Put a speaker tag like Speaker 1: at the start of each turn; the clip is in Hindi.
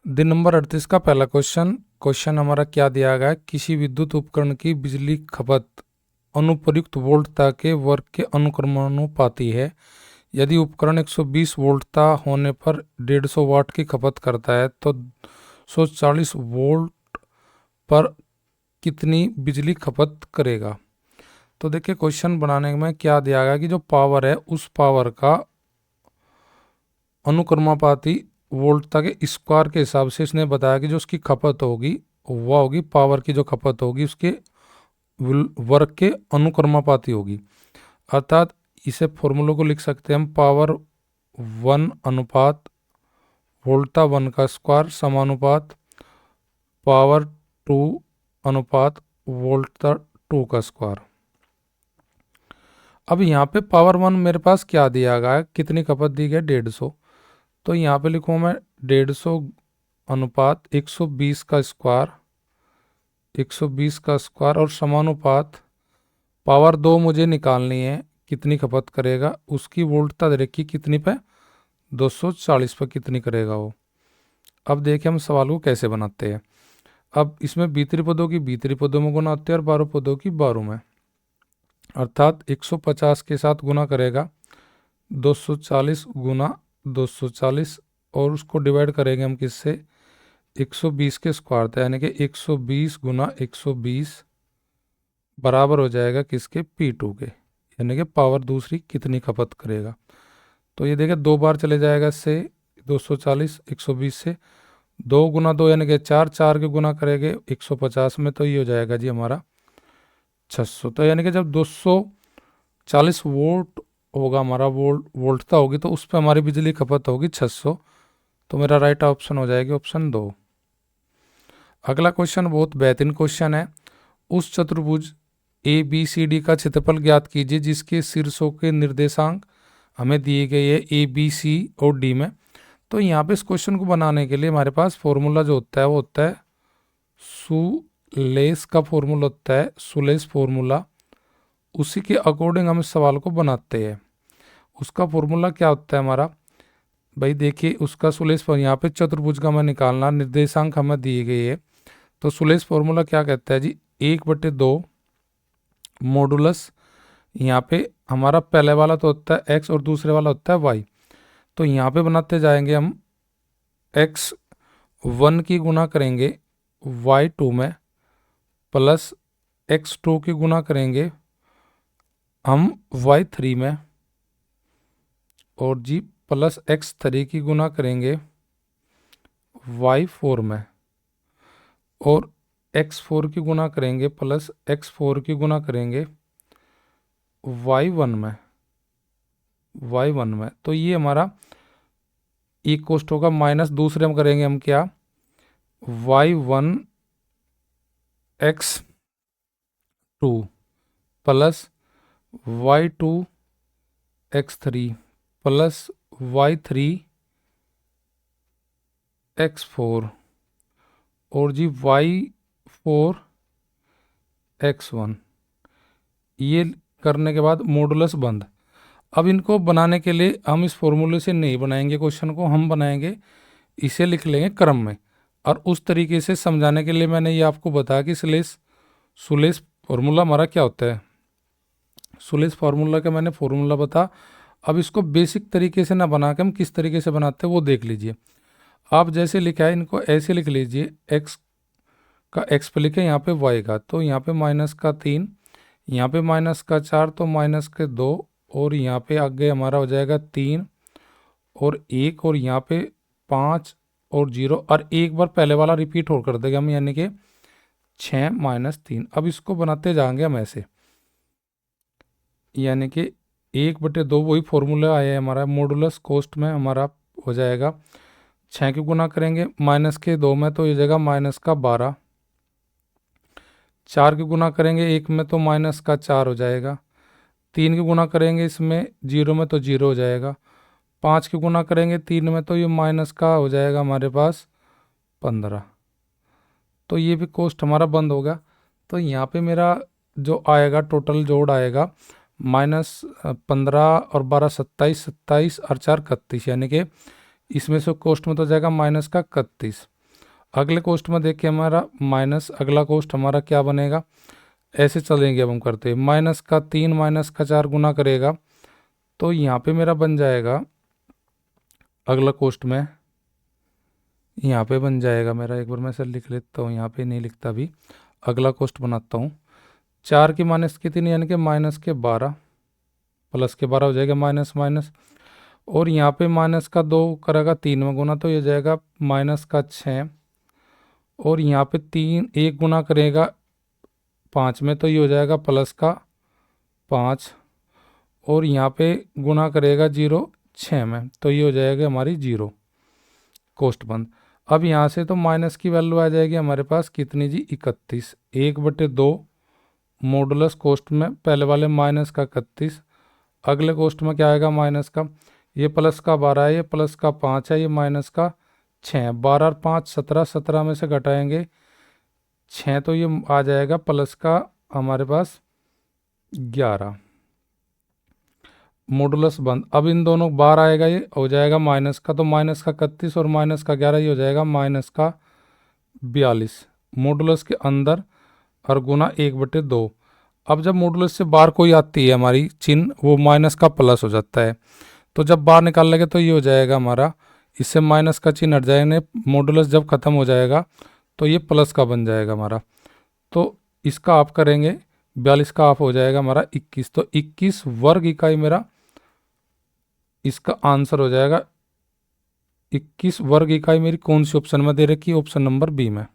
Speaker 1: दिन नंबर 38 का पहला क्वेश्चन हमारा क्या दिया गया है, किसी विद्युत उपकरण की बिजली खपत अनुप्रयुक्त वोल्टता के वर्ग के अनुक्रमानुपाती है। यदि उपकरण 120 वोल्टता होने पर 150 वाट की खपत करता है तो 140 वोल्ट पर कितनी बिजली खपत करेगा। तो देखिए क्वेश्चन बनाने में क्या दिया गया कि जो पावर है उस पावर का अनुक्रमानुपाती वोल्टता के स्क्वायर के हिसाब से इसने बताया कि जो उसकी खपत होगी वह होगी पावर की जो खपत होगी उसके वर्ग के अनुक्रमानुपाती होगी। अर्थात इसे फॉर्मूले को लिख सकते हैं हम, पावर 1 अनुपात वोल्टा 1 का स्क्वायर समानुपात पावर 2 अनुपात वोल्टा 2 का स्क्वायर। अब यहाँ पे पावर 1 मेरे पास क्या दिया गया है, कितनी खपत दी गई 150, तो यहाँ पे लिखूँ मैं 150 अनुपात 120 का स्क्वायर, 120 का स्क्वायर और समानुपात पावर 2 मुझे निकालनी है कितनी खपत करेगा, उसकी वोल्टता दे रखी कितनी पे 240 पर कितनी करेगा वो। अब देखिए हम सवाल को कैसे बनाते हैं। अब इसमें भीतरी पदों की भीतरी पदों में गुना होते हैं और बारह पदों की बारह में, अर्थात 150 के साथ गुना करेगा 240 गुना 240 और उसको डिवाइड करेंगे हम किससे 120 के स्क्वायर था, यानी कि 120 गुना 120 बराबर हो जाएगा किसके P2 के, यानी कि पावर दूसरी कितनी खपत करेगा। तो ये देखिए दो बार चले जाएगा इससे 240 120 से, 2 गुना 2 यानी कि 4, 4 के गुना करेंगे 150 में तो ये हो जाएगा जी हमारा 600। तो यानी कि जब 240 वोल्ट होगा हमारा वोल्टता होगी तो उस पर हमारी बिजली खपत होगी 600। तो मेरा राइट ऑप्शन हो जाएगी ऑप्शन 2। अगला क्वेश्चन बहुत बेहतरीन क्वेश्चन है। उस चतुर्भुज ABCD का क्षेत्रफल ज्ञात कीजिए जिसके शीर्षों के निर्देशांक हमें दिए गए है ABC और D में। तो यहाँ पे इस क्वेश्चन को बनाने के लिए हमारे पास फॉर्मूला जो होता है वो होता है सुलेस का फॉर्मूला होता है, सुलेस फॉर्मूला। उसी के अकॉर्डिंग हम इस सवाल को बनाते हैं। उसका फॉर्मूला क्या होता है हमारा, भाई देखिए उसका सुलेस पर यहाँ पे चतुर्भुज का हमें निकालना, निर्देशांक हमें दिए गए है। तो सुलेस फॉर्मूला क्या कहता है जी 1/2 मॉडुलस, यहाँ पे हमारा पहले वाला तो होता है x और दूसरे वाला होता है y। तो यहाँ पे बनाते जाएंगे हम x1 की गुना करेंगे y2 में प्लस x2 की गुना करेंगे हम y3 में और जी प्लस x3 की गुना करेंगे y4 में और x4 की गुना करेंगे प्लस x4 की गुना करेंगे y1 में। तो ये हमारा इक्वस्ट होगा माइनस, दूसरे में करेंगे हम क्या y1 x2 plus y2 x3 plus y3 x4 और जी y4 x1। ये करने के बाद मॉडुलस बंद। अब इनको बनाने के लिए हम इस फॉर्मूले से नहीं बनाएंगे क्वेश्चन को, हम बनाएंगे इसे लिख लेंगे क्रम में। और उस तरीके से समझाने के लिए मैंने ये आपको बताया कि सुलेस फॉर्मूला हमारा क्या होता है। सुलेस फार्मूला का मैंने फॉर्मूला बता। अब इसको बेसिक तरीके से ना बना के हम किस तरीके से बनाते हैं वो देख लीजिए। आप जैसे लिखा है इनको ऐसे लिख लीजिए, x का x पे लिखे, यहाँ पे y का, तो यहाँ पे माइनस का 3, यहाँ पे माइनस का 4, तो माइनस के 2 और यहाँ पे आगे हमारा हो जाएगा 3 और 1 और यहाँ पे 5 और 0 और एक बार पहले वाला रिपीट और कर देंगे हम, यानी कि 6 - 3। अब इसको बनाते जाएंगे हम ऐसे, यानी कि 1/2 वही फॉर्मूला आया है हमारा मॉडुलस कॉस्ट में हमारा हो जाएगा 6 की गुना करेंगे माइनस के 2 में तो ये जाएगा माइनस का 12, 4 की गुना करेंगे 1 में तो माइनस का 4 हो जाएगा, 3 की गुना करेंगे इसमें 0 में तो 0 हो जाएगा, 5 की गुना करेंगे 3 में तो ये माइनस का हो जाएगा हमारे पास 15। तो ये भी कॉस्ट हमारा बंद होगा। तो यहाँ पे मेरा जो आएगा टोटल जोड़ आएगा -15 और 12 27, 27 और 4 31, यानी कि इसमें से कोष्ठ में तो जाएगा माइनस का 31। अगले कोष्ठ में देखिए हमारा माइनस, अगला कोष्ठ हमारा क्या बनेगा, ऐसे चलेंगे अब हम करते, माइनस का 3 माइनस का 4 गुना करेगा तो यहाँ पे मेरा बन जाएगा अगला कोष्ठ में, यहाँ पे बन जाएगा मेरा, एक बार मैं सर लिख लेता हूँ, यहाँ पे नहीं लिखता अभी, अगला कोष्ठ बनाता हूँ। 4 की माइनस कितनी, यानी कि माइनस के 12, प्लस के 12 हो जाएगा माइनस माइनस, और यहाँ पे माइनस का 2 करेगा 3 में गुना तो ये जाएगा माइनस का 6, और यहाँ पे 3 1 गुना करेगा 5 में तो ये हो जाएगा प्लस का 5, और यहाँ पे गुना करेगा 0 6 में तो ये हो जाएगा हमारी 0, कोष्ठ बंद। अब यहाँ से तो माइनस की वैल्यू आ जाएगी हमारे पास कितनी जी, 31, 1/2 मॉडुलस कोष्ठ में पहले वाले माइनस का 31, अगले कोष्ठ में क्या आएगा माइनस का, ये प्लस का 12 है, ये प्लस का 5 है, ये माइनस का 6, 12 और 5 17, 17 में से घटाएंगे 6 तो ये आ जाएगा प्लस का हमारे पास 11, मॉडुलस बंद। अब इन दोनों बार आएगा, ये हो जाएगा माइनस का, तो माइनस का 31 और माइनस का 11 ये हो जाएगा माइनस का 42, मॉडुलस के अंदर और गुना 1/2। अब जब मॉडुलस से बाहर कोई आती है हमारी चिन्ह, वो माइनस का प्लस हो जाता है, तो जब बाहर निकाल लेंगे तो ये हो जाएगा हमारा, इससे माइनस का चिन्ह हट जाएगा, मॉडुलस जब खत्म हो जाएगा तो ये प्लस का बन जाएगा हमारा, तो इसका आप करेंगे 42 का आप हो जाएगा हमारा 21, तो 21 वर्ग इकाई मेरा इसका आंसर हो जाएगा। 21 वर्ग इकाई मेरी कौन सी ऑप्शन में दे रखी है, ऑप्शन नंबर बी में।